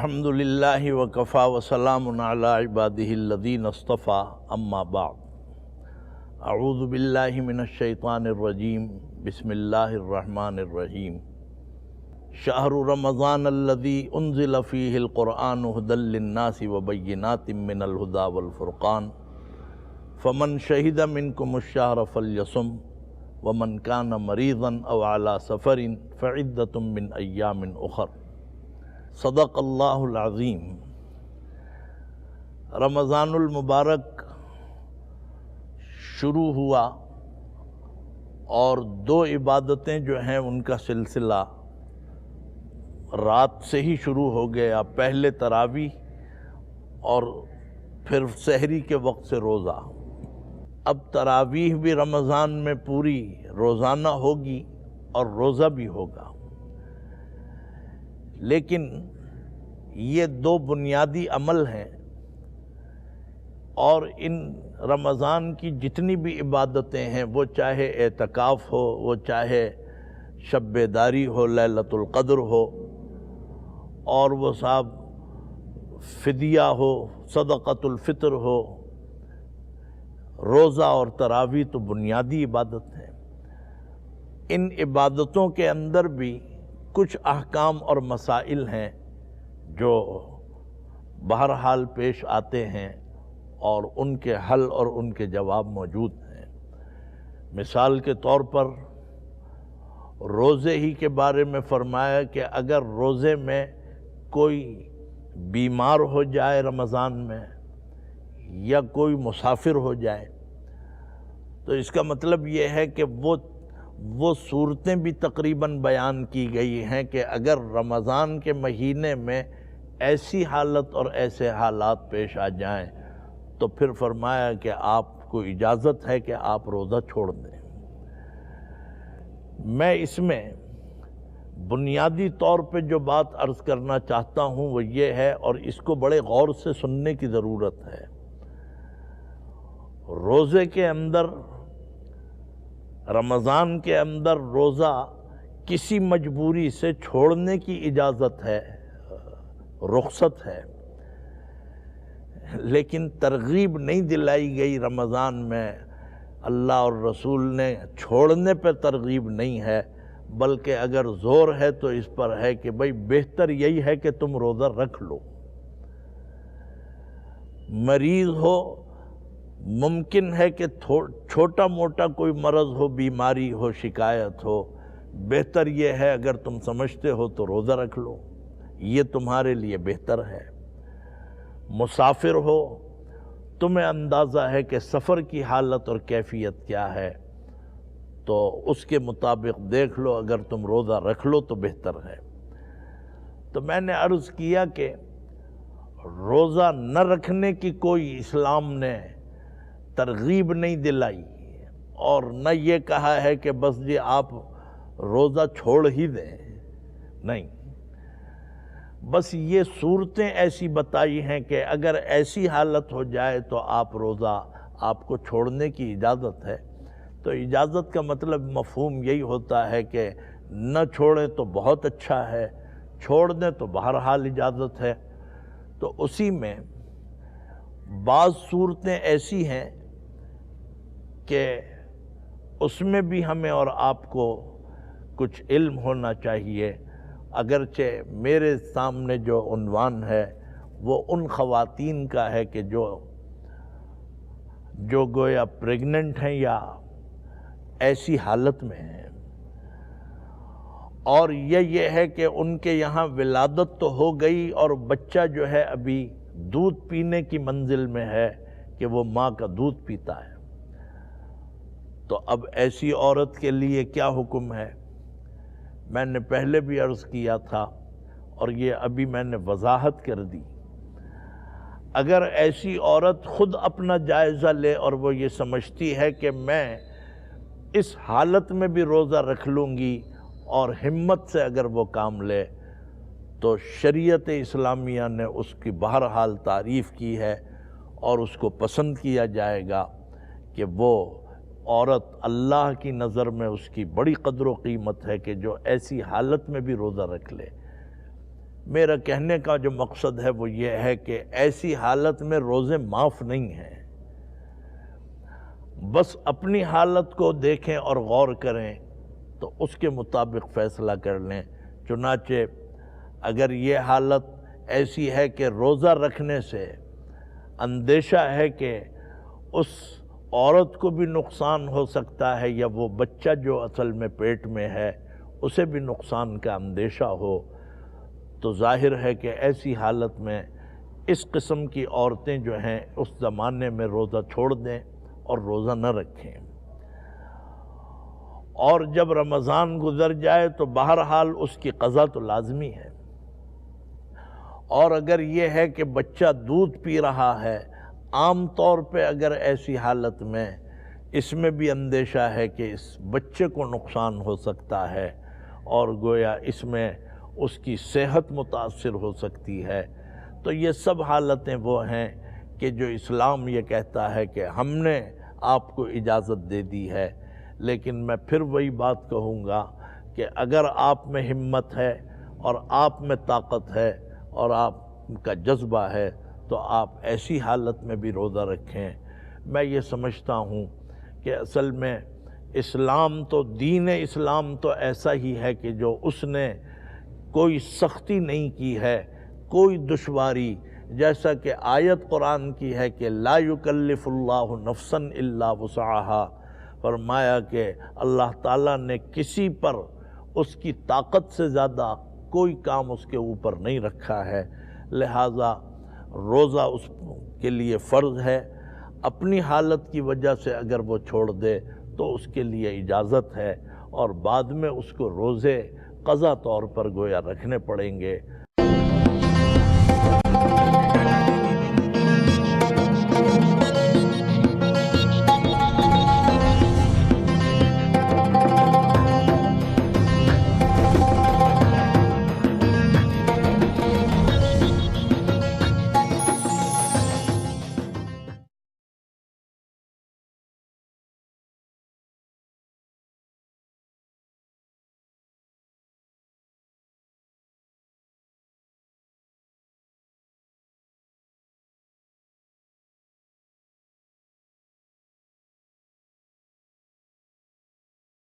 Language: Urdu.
الحمد للہ وکفا وسلام علی عبادہ الذین اصطفیٰ اما بعد اعوذ باللہ من الشیطان الرجیم بسم اللہ الرحمن الرحیم شہر رمضان الذی انزل فیہ القرآن ھدی للناس وبینات من الھدی والفرقان فمن شہد منکم الشہر فلیصم ومن کان مریضا او علی سفر فعدۃ من ایام اخر صدق اللہ العظیم۔ رمضان المبارک شروع ہوا اور دو عبادتیں جو ہیں ان کا سلسلہ رات سے ہی شروع ہو گیا، پہلے تراویح اور پھر سحری کے وقت سے روزہ۔ اب تراویح بھی رمضان میں پوری روزانہ ہوگی اور روزہ بھی ہوگا، لیکن یہ دو بنیادی عمل ہیں، اور ان رمضان کی جتنی بھی عبادتیں ہیں، وہ چاہے اعتکاف ہو، وہ چاہے شب بیداری ہو، لیلۃ القدر ہو، اور وہ صاحب فدیہ ہو، صدقۃ الفطر ہو، روزہ اور تراویح تو بنیادی عبادت ہیں۔ ان عبادتوں کے اندر بھی کچھ احکام اور مسائل ہیں جو بہرحال پیش آتے ہیں، اور ان کے حل اور ان کے جواب موجود ہیں۔ مثال کے طور پر روزے ہی کے بارے میں فرمایا کہ اگر روزے میں کوئی بیمار ہو جائے رمضان میں، یا کوئی مسافر ہو جائے، تو اس کا مطلب یہ ہے کہ وہ صورتیں بھی تقریباً بیان کی گئی ہیں کہ اگر رمضان کے مہینے میں ایسی حالت اور ایسے حالات پیش آ جائیں تو پھر فرمایا کہ آپ کو اجازت ہے کہ آپ روزہ چھوڑ دیں۔ میں اس میں بنیادی طور پہ جو بات عرض کرنا چاہتا ہوں وہ یہ ہے، اور اس کو بڑے غور سے سننے کی ضرورت ہے۔ روزے کے اندر، رمضان کے اندر روزہ کسی مجبوری سے چھوڑنے کی اجازت ہے، رخصت ہے، لیکن ترغیب نہیں دلائی گئی رمضان میں۔ اللہ اور رسول نے چھوڑنے پہ ترغیب نہیں ہے، بلکہ اگر زور ہے تو اس پر ہے کہ بھئی بہتر یہی ہے کہ تم روزہ رکھ لو۔ مریض ہو، ممکن ہے کہ چھوٹا موٹا کوئی مرض ہو، بیماری ہو، شکایت ہو، بہتر یہ ہے اگر تم سمجھتے ہو تو روزہ رکھ لو، یہ تمہارے لیے بہتر ہے۔ مسافر ہو، تمہیں اندازہ ہے کہ سفر کی حالت اور کیفیت کیا ہے، تو اس کے مطابق دیکھ لو، اگر تم روزہ رکھ لو تو بہتر ہے۔ تو میں نے عرض کیا کہ روزہ نہ رکھنے کی کوئی اسلام نے ترغیب نہیں دلائی، اور نہ یہ کہا ہے کہ بس جی آپ روزہ چھوڑ ہی دیں، نہیں، بس یہ صورتیں ایسی بتائی ہیں کہ اگر ایسی حالت ہو جائے تو آپ روزہ، آپ کو چھوڑنے کی اجازت ہے۔ تو اجازت کا مطلب مفہوم یہی ہوتا ہے کہ نہ چھوڑیں تو بہت اچھا ہے، چھوڑ دیں تو بہرحال اجازت ہے۔ تو اسی میں بعض صورتیں ایسی ہیں کہ اس میں بھی ہمیں اور آپ کو کچھ علم ہونا چاہیے، اگرچہ میرے سامنے جو عنوان ہے وہ ان خواتین کا ہے کہ جو گویا پریگننٹ ہیں یا ایسی حالت میں ہیں، اور یہ ہے کہ ان کے یہاں ولادت تو ہو گئی اور بچہ جو ہے ابھی دودھ پینے کی منزل میں ہے کہ وہ ماں کا دودھ پیتا ہے۔ تو اب ایسی عورت کے لیے کیا حکم ہے؟ میں نے پہلے بھی عرض کیا تھا، اور یہ ابھی میں نے وضاحت کر دی۔ اگر ایسی عورت خود اپنا جائزہ لے اور وہ یہ سمجھتی ہے کہ میں اس حالت میں بھی روزہ رکھ لوں گی، اور ہمت سے اگر وہ کام لے، تو شریعت اسلامیہ نے اس کی بہرحال تعریف کی ہے، اور اس کو پسند کیا جائے گا کہ وہ عورت اللہ کی نظر میں اس کی بڑی قدر و قیمت ہے کہ جو ایسی حالت میں بھی روزہ رکھ لے۔ میرا کہنے کا جو مقصد ہے وہ یہ ہے کہ ایسی حالت میں روزے معاف نہیں ہیں۔ بس اپنی حالت کو دیکھیں اور غور کریں تو اس کے مطابق فیصلہ کر لیں۔ چنانچہ اگر یہ حالت ایسی ہے کہ روزہ رکھنے سے اندیشہ ہے کہ اس عورت کو بھی نقصان ہو سکتا ہے یا وہ بچہ جو اصل میں پیٹ میں ہے اسے بھی نقصان کا اندیشہ ہو، تو ظاہر ہے کہ ایسی حالت میں اس قسم کی عورتیں جو ہیں اس زمانے میں روزہ چھوڑ دیں اور روزہ نہ رکھیں۔ اور جب رمضان گزر جائے تو بہرحال اس کی قضا تو لازمی ہے۔ اور اگر یہ ہے کہ بچہ دودھ پی رہا ہے، عام طور پہ اگر ایسی حالت میں اس میں بھی اندیشہ ہے کہ اس بچے کو نقصان ہو سکتا ہے اور گویا اس میں اس کی صحت متاثر ہو سکتی ہے، تو یہ سب حالتیں وہ ہیں کہ جو اسلام یہ کہتا ہے کہ ہم نے آپ کو اجازت دے دی ہے۔ لیکن میں پھر وہی بات کہوں گا کہ اگر آپ میں ہمت ہے اور آپ میں طاقت ہے اور آپ کا جذبہ ہے تو آپ ایسی حالت میں بھی روزہ رکھیں۔ میں یہ سمجھتا ہوں کہ اصل میں اسلام تو دین اسلام تو ایسا ہی ہے کہ جو اس نے کوئی سختی نہیں کی ہے، کوئی دشواری، جیسا کہ آیت قرآن کی ہے کہ لا یکلف اللہ نفسا الا وسعها، فرمایا کہ اللہ تعالیٰ نے کسی پر اس کی طاقت سے زیادہ کوئی کام اس کے اوپر نہیں رکھا ہے، لہٰذا روزہ اس کے لیے فرض ہے۔ اپنی حالت کی وجہ سے اگر وہ چھوڑ دے تو اس کے لیے اجازت ہے، اور بعد میں اس کو روزے قضا طور پر گویا رکھنے پڑیں گے۔